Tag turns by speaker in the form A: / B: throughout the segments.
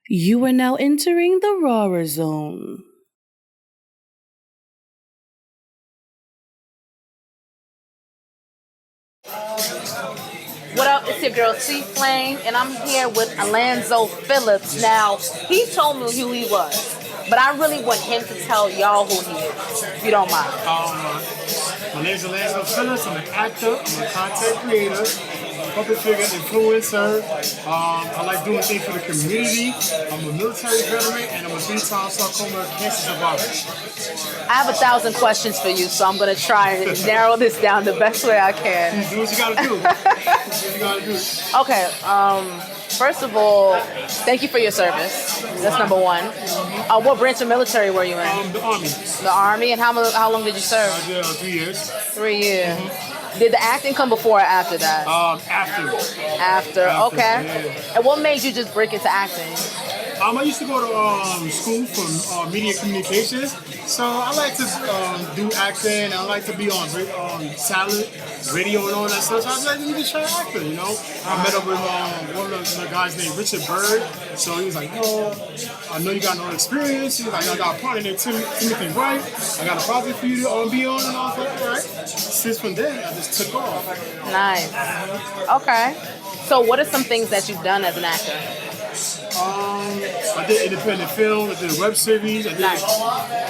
A: You are now entering the Rawrrzone.
B: What up? It's your girl Cee Flame, and I'm here with Alanzo Phillips. Now, he told me who he was, but I really want him to tell y'all who he is, if you don't mind.
C: My name is Alanzo Phillips. I'm an actor. I'm a content creator, public figure, influencer. I like doing things for the community. I'm a military veteran, and I'm a 3-time sarcoma cancer survivor.
B: I have 1,000 questions for you, so I'm going to try and narrow this down the best way I can.
C: Do what you got to do. Do what you got to do.
B: Okay, first of all, thank you for your service. That's number one. What branch of military were you in?
C: The Army.
B: The Army, and how long did you serve?
C: I did 3 years.
B: 3 years. Did the acting come before or after that?
C: After,
B: okay.
C: yeah.
B: And what made you just break into acting?
C: I used to go to school for media communications, so I like to do acting. I like to be on talent, radio, and all that stuff. So I was like, let me just try acting, you know. I met up with one of the guys named Richard Bird, so he was like, "Oh, I know you got no experience." He's like, "I got a partner named Timothy Wright. I got a project for you to be on," and I was like, "All right." Since from then, I just took off.
B: Nice. Okay. So, what are some things that you've done as an actor?
C: I did independent film, I did a web series, I did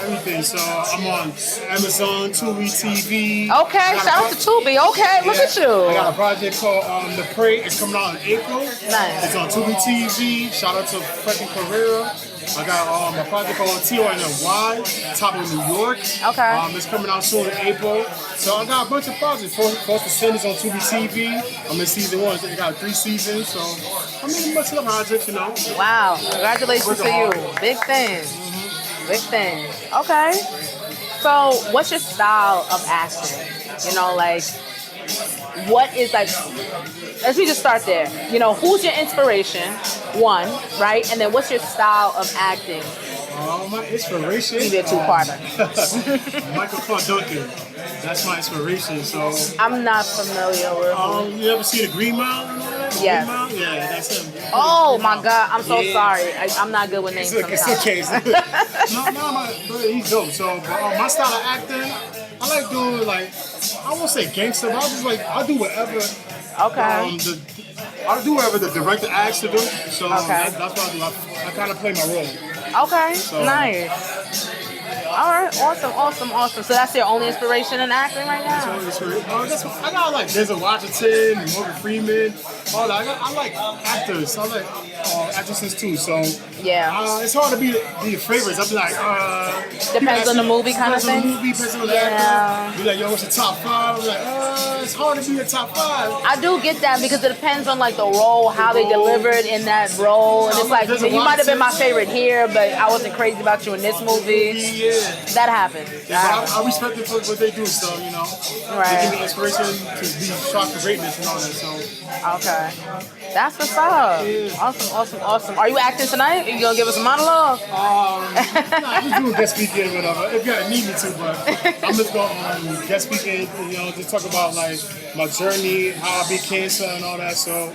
C: everything. So I'm on Amazon, Tubi TV.
B: Okay, shout out to Tubi. Okay, look at you.
C: I got a project called The Prey. It's coming out in April.
B: Nice.
C: It's on Tubi TV. Shout out to Freddie Carrera. I got a project called TONY, Top of New York.
B: Okay.
C: It's coming out soon in April. So I got a bunch of projects. Forced Descendants on Tubi TV. I'm in season 1. So they got 3 seasons. So I'm in a bunch of projects, you know.
B: Wow. Congratulations to you. Big thing. Big thing. Okay. So what's your style of acting? You know, like, what is, like, let's just start there. You know, who's your inspiration? One, right? And then what's your style of acting?
C: My inspiration?
B: Maybe a two-parter.
C: Michael Clark Duncan. That's my inspiration. So
B: I'm not familiar with
C: you ever see the Green Mile?
B: Yes.
C: Green Mile? Yeah, that's him.
B: Oh my God, I'm so sorry. I'm not good with names
C: It's
B: sometimes.
C: okay. No, he's dope. So my style of acting, I like doing, like, I won't say gangster, but I do whatever.
B: Okay.
C: I do whatever the director asks to do. So
B: Okay.
C: that's what I do. I kind of play my role.
B: Okay,
C: So,
B: nice. All right, awesome. So that's your only inspiration in acting right now?
C: I got like Denzel Washington, Morgan Freeman, all that. I like actors. I like actresses too. So
B: Yeah.
C: it's hard to be favorites. I'll be like,
B: Depends on the movie kind of
C: depends on
B: thing?
C: the movie, depends on the
B: Yeah.
C: actor. Be like, yo, what's the top 5? I'm like, it's hard to be a top 5.
B: I do get that because it depends on, like, the role, how they delivered in that role. And it's like,
C: Denzel
B: you might have been my
C: Washington.
B: favorite here, but I wasn't crazy about you in this movie.
C: Yeah.
B: That happens.
C: I respect them for what they do, so, you know,
B: Right.
C: they give me inspiration to be shot for greatness and all that, so.
B: Okay. That's what's up. Awesome. Are you acting tonight? Are you going to give us a monologue?
C: Nah, I'm just doing guest speaking or whatever, if you need me to, but I'm just going to guest speaking, you know, just talk about, like, my journey, how I beat cancer and all that, so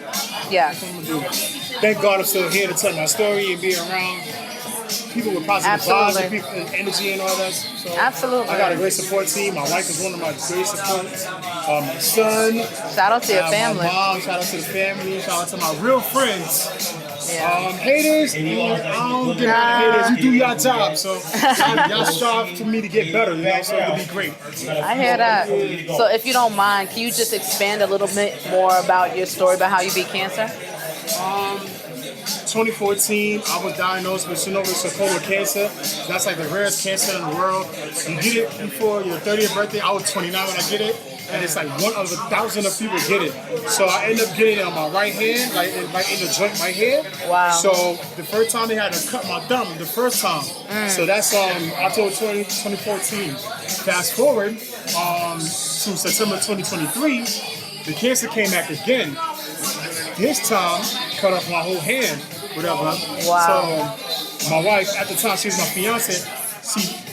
B: Yeah.
C: that's what I'm going to do. Thank God I'm still here to tell my story and be around people with positive vibes and people and energy and all that. So
B: Absolutely.
C: I got a great support team. My wife is one of my great supports. My son.
B: Shout out to your family.
C: My mom. Shout out to the family. Shout out to my real friends.
B: Yeah.
C: Haters, I don't get mad at haters. You do your job, so y'all strive to me to get better, you know, so it'll be great.
B: I hear that. So if you don't mind, can you just expand a little bit more about your story about how you beat cancer?
C: 2014, I was diagnosed with sarcoma cancer. That's like the rarest cancer in the world. You get it before your 30th birthday. I was 29 when I get it. And it's like 1 of 1,000 of people get it. So I end up getting it on my right hand, like in the joint right here.
B: Wow.
C: So the first time they had to cut my thumb, the first time. So that's October 2014. Fast forward to September 2023, the cancer came back again. This time, cut off my whole hand, whatever.
B: Wow.
C: So my wife, at the time, she was my fiance.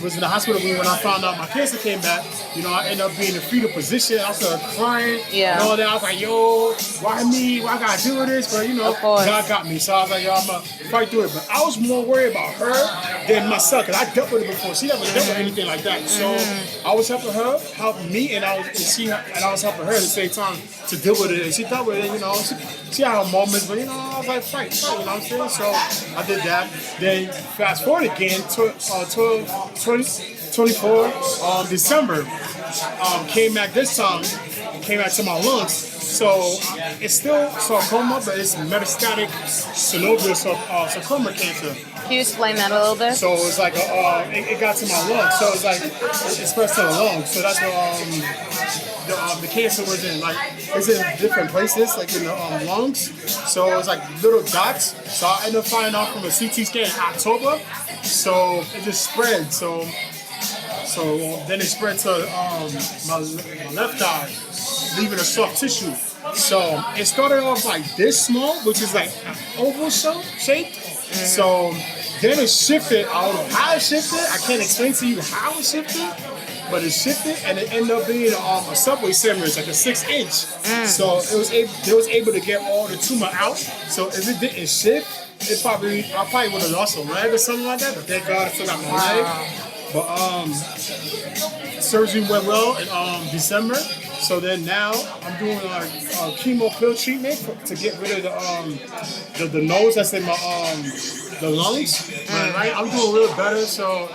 C: was in the hospital when I found out my cancer came back. You know, I ended up being in a fetal position. I started crying and all that. I was like, yo, why me? Why I gotta do this? But you know, God got me. So I was like, yo, I'm gonna fight through it. But I was more worried about her than myself, because I dealt with it before. She never dealt with anything like that. So I was helping her, helping me, and I was helping her at the same time to deal with it. And she dealt with it, you know. She had her moments, but you know, I was like, fight, you know what I'm saying? So I did that. Then fast forward again to 24 December. Came back this time, came back to my lungs. So it's still sarcoma, but it's metastatic synovial sarcoma cancer.
B: Can you explain that a little bit?
C: So it's like it got to my lungs. So it's like it spreads to the lungs. So that's what the cancer was in. Like it's in different places, like in the lungs. So it's like little dots. So I ended up finding out from a CT scan in October. So it just spread. So then it spread to my left eye, leaving a soft tissue. So it started off like this small, which is like an oval shaped. So then it shifted. I don't know how it shifted. I can't explain to you how it shifted, but it shifted and it ended up being a subway sandwich, like a 6-inch. So they was able to get all the tumor out. So if it didn't shift, I probably would have lost a leg or something like that. But thank God I still got my leg. But surgery went well in December. So then now I'm doing a chemo pill treatment to get rid of the nose that's in the lungs. Right? I'm doing a little better. So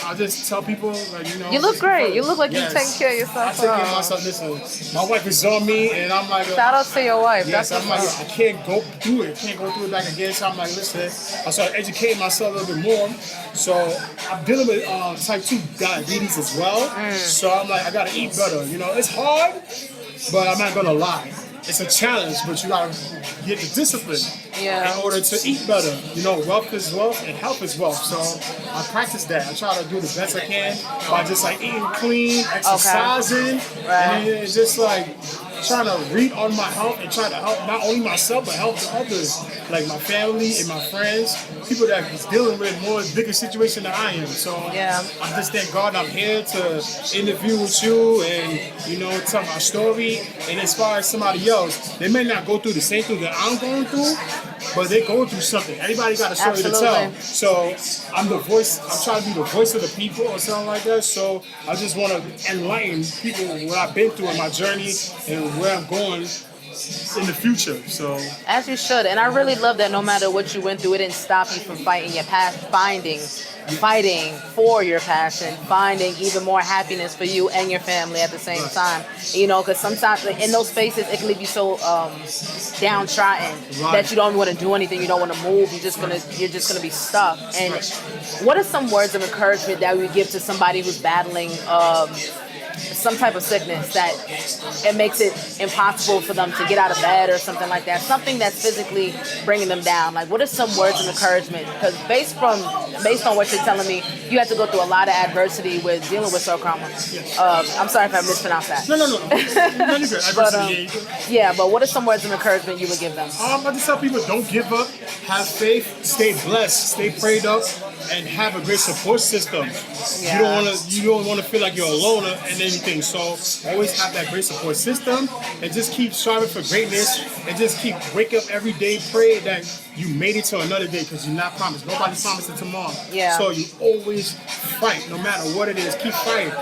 C: I just tell people, like, you know.
B: You look great. You look like you're taking care of yourself.
C: I take care of myself. Listen, my wife is on me, and I'm like.
B: Shout out to your wife.
C: Yes, I'm like, I can't go through it. Can't go through it back again. So I'm like, listen, I started educating myself a little bit more. So I'm dealing with type 2 diabetes as well. So I'm like, I gotta eat better. You know, it's hard, but I'm not gonna lie. It's a challenge, but you gotta get the discipline in order to eat better. You know, wealth is wealth and health is wealth. So I practice that. I try to do the best I can by just like eating clean, exercising, and then just like trying to read on my health and try to help not only myself but help others, like my family and my friends, people that is dealing with more bigger situation than I am. So I just thank God I'm here to interview with you and, you know, tell my story and inspire somebody else. They may not go through the same thing that I'm going through, but they're going through something. Everybody got a story to tell. So I'm the voice. I'm trying to be the voice of the people or something like that. So I just want to enlighten people what I've been through in my journey and where I'm going in the future. So
B: as you should. And I really love that no matter what you went through, it didn't stop you from fighting your past, fighting for your passion, finding even more happiness for you and your family at the same time. You know, because sometimes in those spaces it can leave you so downtrodden that you don't want to do anything, you don't want to move, you're just gonna be stuck. And what are some words of encouragement that we give to somebody who's battling some type of sickness that it makes it impossible for them to get out of bed or something like that, something that's physically bringing them down? Like, what are some words of encouragement? Because based on what you're telling me, you had to go through a lot of adversity with dealing with sarcoma. I'm sorry if I mispronounced that.
C: No, you're good.
B: But, but what are some words of encouragement you would give them?
C: I just tell people, don't give up, have faith, stay blessed, stay prayed up, and have a great support system. You don't want to feel like you're alone in anything. So always have that great support system and just keep striving for greatness and just keep wake up every day, pray that you made it to another day, because you're not promised. Nobody's promising tomorrow. So you always fight, no matter what it is. Keep fighting.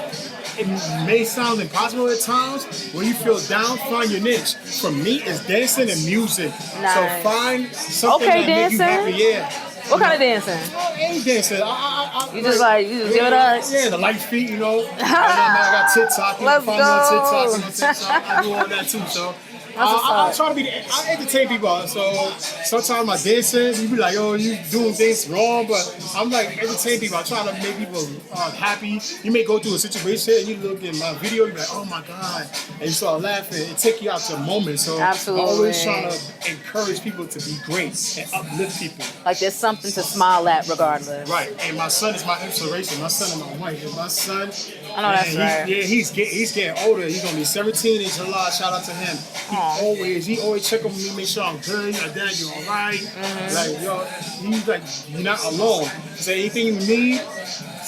C: It may sound impossible at times. When you feel down, find your niche. For me, it's dancing and music.
B: Nice.
C: So find something that makes you happy.
B: What kind of dancing?
C: Any dancing.
B: You just give it up?
C: Yeah, the light feet, you know. I got TikTok.
B: Let's go.
C: I do all that too, so. I try to I entertain people. So sometimes my dancing, you be like, yo, you doing things wrong, but I'm like entertain people. I try to make people happy. You may go through a situation and you look in my video, you're like, oh my God, and you start laughing. It take you out to a moment. So I'm always trying to encourage people to be great and uplift people.
B: Like there's something to smile at regardless.
C: Right. And my son is my inspiration. My son and my wife. And my son,
B: I know that's right.
C: Yeah, he's getting older. He's gonna be 17 in July. Shout out to him. He always check up on me, make sure I'm good. Like, Dad, you all right? Like, yo, he's like, you're not alone. So anything you need,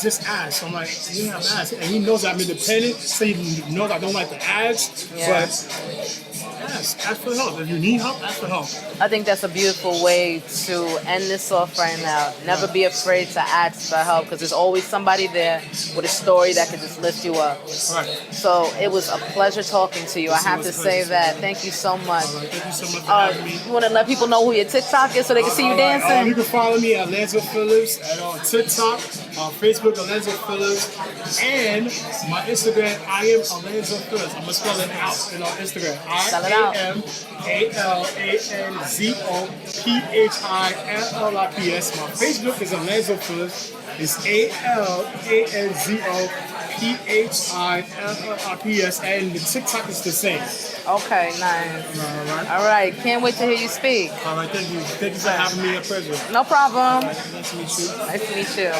C: just ask. I'm like, you don't have to ask. And he knows I'm independent, so he knows I don't like to ask.
B: Yeah.
C: But ask for help. If you need help, ask for help.
B: I think that's a beautiful way to end this off right now. Never be afraid to ask for help, because there's always somebody there with a story that could just lift you up.
C: Right.
B: So it was a pleasure talking to you. I have to say that. Thank you so much.
C: Thank you so much for having me.
B: You want to let people know who your TikTok is so they can see you dancing?
C: You can follow me at Alanzo Phillips on TikTok, on Facebook, Alanzo Phillips, and my Instagram, I am Alanzo Phillips. I'm going to spell it out on Instagram. IAMALANZOPHILLIPS. My Facebook is Alanzo Phillips. It's ALANZOPHILLIPS, and the TikTok is the same.
B: Okay, nice. All right. Can't wait to hear you speak.
C: All right, thank you. Thank you for having me. A pleasure.
B: No problem.
C: Nice to meet you.
B: Nice to meet you.